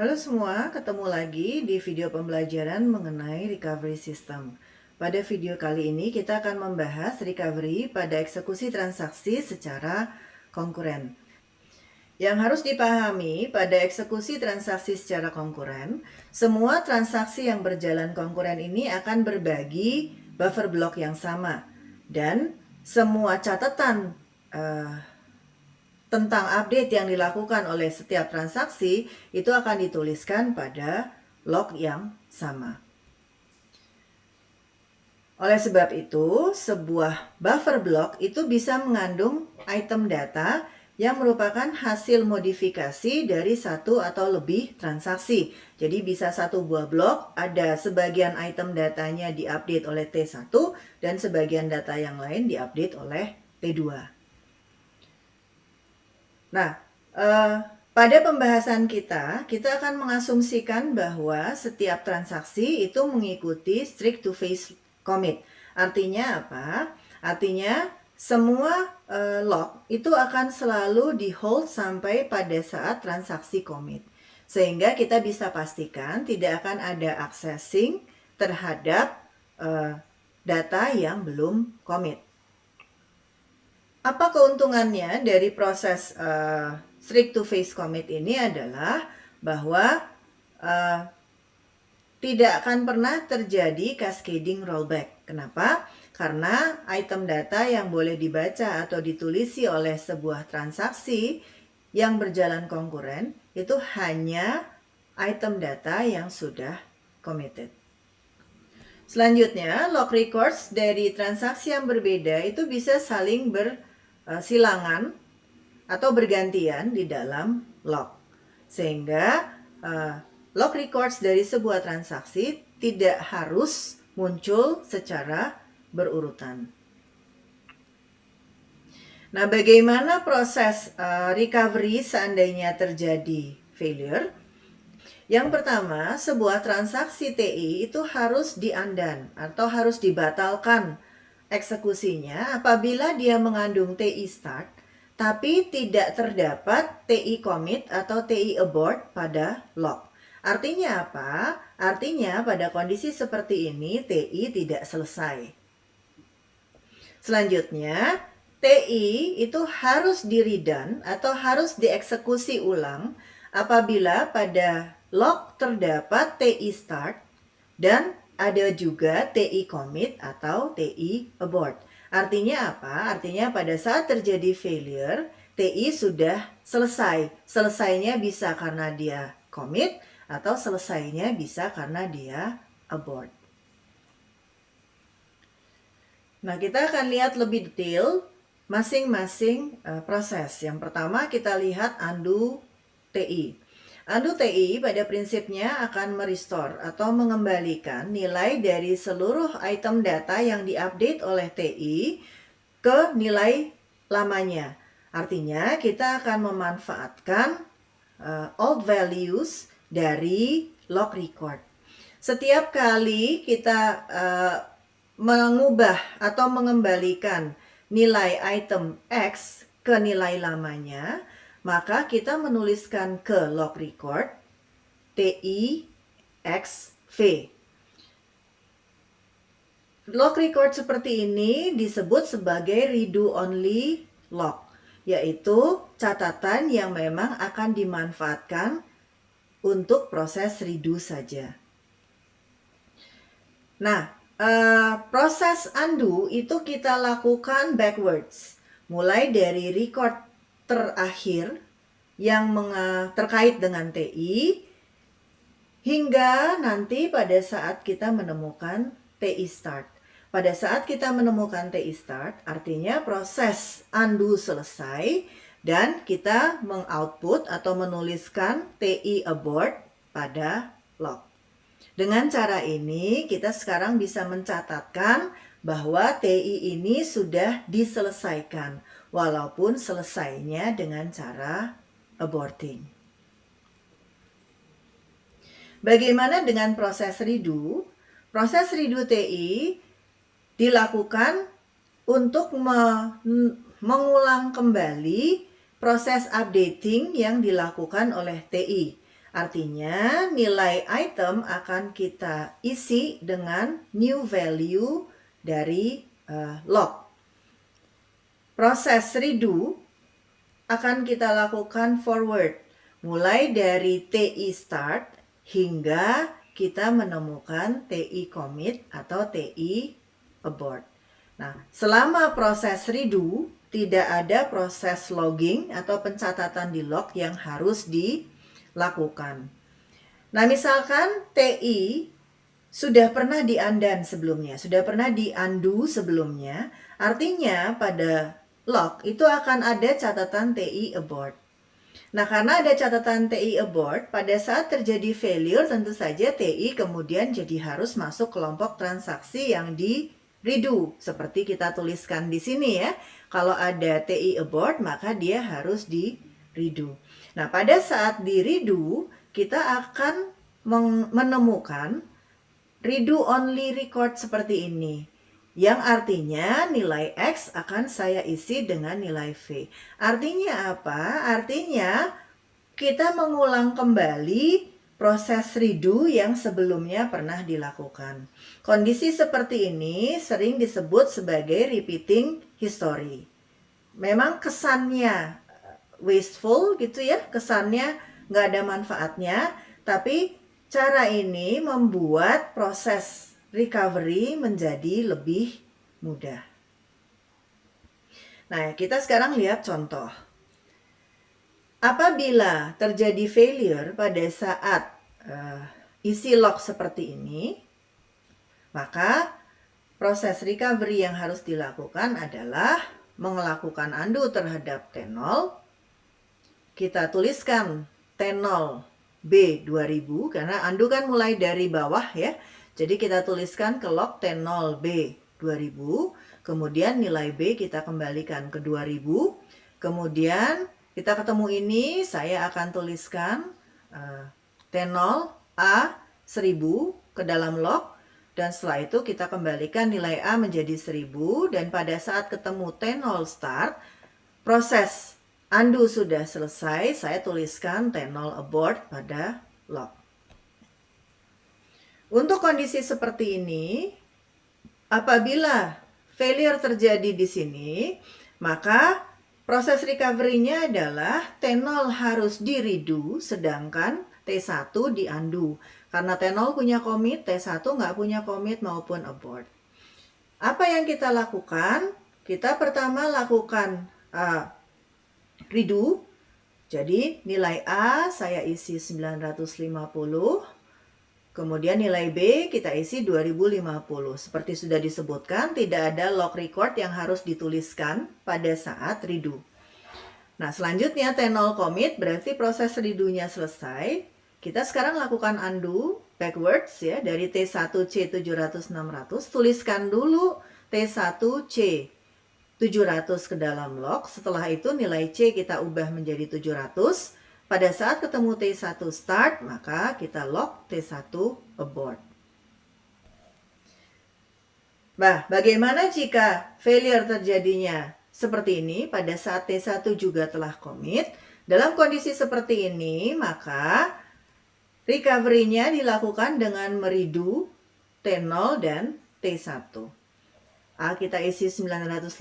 Halo semua, ketemu lagi di video pembelajaran mengenai recovery system. Pada video kali ini kita akan membahas recovery pada eksekusi transaksi secara konkuren. Yang harus dipahami pada eksekusi transaksi secara konkuren, semua transaksi yang berjalan konkuren ini akan berbagi buffer block yang sama. Dan semua catatan tentang update yang dilakukan oleh setiap transaksi itu akan dituliskan pada log yang sama. Oleh sebab itu, sebuah buffer block itu bisa mengandung item data yang merupakan hasil modifikasi dari satu atau lebih transaksi. Jadi bisa satu buah blok, ada sebagian item datanya diupdate oleh T1 dan sebagian data yang lain diupdate oleh T2. Nah, pada pembahasan kita akan mengasumsikan bahwa setiap transaksi itu mengikuti strict to face commit. Artinya apa? Artinya semua log itu akan selalu di hold sampai pada saat transaksi commit. Sehingga kita bisa pastikan tidak akan ada accessing terhadap data yang belum commit. Apa keuntungannya dari proses strict to face commit ini adalah bahwa tidak akan pernah terjadi cascading rollback. Kenapa? Karena item data yang boleh dibaca atau ditulisi oleh sebuah transaksi yang berjalan konkuren itu hanya item data yang sudah committed. Selanjutnya, log records dari transaksi yang berbeda itu bisa saling bersilangan atau bergantian di dalam log. Sehingga log records dari sebuah transaksi tidak harus muncul secara berurutan. Nah, bagaimana proses recovery seandainya terjadi failure? Yang pertama, sebuah transaksi TI itu harus di-undan atau harus dibatalkan eksekusinya apabila dia mengandung TI start tapi tidak terdapat TI commit atau TI abort pada log. Artinya apa? Artinya pada kondisi seperti ini TI tidak selesai. Selanjutnya, TI itu harus di-redone atau harus dieksekusi ulang apabila pada log terdapat TI start dan ada juga TI commit atau TI abort. Artinya apa? Artinya pada saat terjadi failure, TI sudah selesai. Selesainya bisa karena dia commit atau selesainya bisa karena dia abort. Nah, kita akan lihat lebih detail masing-masing proses. Yang pertama kita lihat undo TI. Undo TI pada prinsipnya akan merestore atau mengembalikan nilai dari seluruh item data yang diupdate oleh TI ke nilai lamanya. Artinya kita akan memanfaatkan old values dari log record. Setiap kali kita mengubah atau mengembalikan nilai item X ke nilai lamanya, maka kita menuliskan ke log record TI XV. Log record seperti ini disebut sebagai redo only log, yaitu catatan yang memang akan dimanfaatkan untuk proses redo saja. Nah, proses undo itu kita lakukan backwards, mulai dari record terakhir yang terkait dengan TI hingga nanti pada saat kita menemukan TI start. Pada saat kita menemukan TI start, artinya proses undo selesai dan kita mengoutput atau menuliskan TI abort pada log. Dengan cara ini, kita sekarang bisa mencatatkan bahwa TI ini sudah diselesaikan, walaupun selesainya dengan cara aborting. Bagaimana dengan proses redo? Proses redo TI dilakukan untuk mengulang kembali proses updating yang dilakukan oleh TI. Artinya nilai item akan kita isi dengan new value dari log. Proses redo akan kita lakukan forward, mulai dari TI start hingga kita menemukan TI commit atau TI abort. Nah, selama proses redo, tidak ada proses logging atau pencatatan di log yang harus dilakukan. Nah, misalkan TI sudah pernah di undown sebelumnya, sudah pernah di undo sebelumnya, artinya pada log itu akan ada catatan TI abort. Nah, karena ada catatan TI abort, pada saat terjadi failure tentu saja TI kemudian jadi harus masuk kelompok transaksi yang di redo, seperti kita tuliskan di sini ya. Kalau ada TI abort, maka dia harus di redo. Nah, pada saat di redo, kita akan menemukan redo only record seperti ini, yang artinya nilai X akan saya isi dengan nilai V. Artinya apa? Artinya kita mengulang kembali proses redo yang sebelumnya pernah dilakukan. Kondisi seperti ini sering disebut sebagai repeating history. Memang kesannya wasteful gitu ya, kesannya nggak ada manfaatnya, tapi cara ini membuat proses recovery menjadi lebih mudah. Nah, kita sekarang lihat contoh. Apabila terjadi failure pada saat isi log seperti ini, maka proses recovery yang harus dilakukan adalah melakukan undo terhadap T0. Kita tuliskan T0 B2000 karena undo kan mulai dari bawah ya. Jadi kita tuliskan ke log T0 B2000, kemudian nilai B kita kembalikan ke 2000. Kemudian kita ketemu ini, saya akan tuliskan T0 A1000 ke dalam log, dan setelah itu kita kembalikan nilai A menjadi 1000, dan pada saat ketemu T0 start, proses undo sudah selesai, saya tuliskan T0 abort pada log. Untuk kondisi seperti ini, apabila failure terjadi di sini, maka proses recovery-nya adalah T0 harus di-redo, sedangkan T1 di-undo. Karena T0 punya commit, T1 nggak punya commit maupun abort. Apa yang kita lakukan? Kita pertama lakukan redo. Jadi nilai A saya isi 950. Kemudian nilai B kita isi 2050. Seperti sudah disebutkan, tidak ada log record yang harus dituliskan pada saat redo. Nah, selanjutnya T0 commit berarti proses redo-nya selesai. Kita sekarang lakukan undo backwards ya, dari T1C 700-600. Tuliskan dulu T1C 700 ke dalam log. Setelah itu nilai C kita ubah menjadi 700. Pada saat ketemu T1 start, maka kita log T1 abort. Nah, bagaimana jika failure terjadinya seperti ini pada saat T1 juga telah commit? Dalam kondisi seperti ini, maka recovery-nya dilakukan dengan meredo T0 dan T1. A kita isi 950,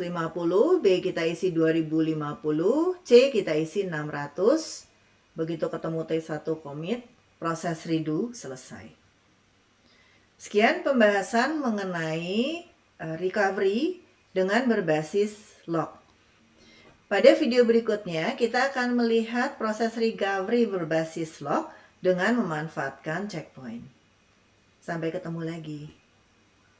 B kita isi 2050, C kita isi 600. Begitu ketemu T1 commit, proses redo selesai. Sekian pembahasan mengenai recovery dengan berbasis log. Pada video berikutnya, kita akan melihat proses recovery berbasis log dengan memanfaatkan checkpoint. Sampai ketemu lagi.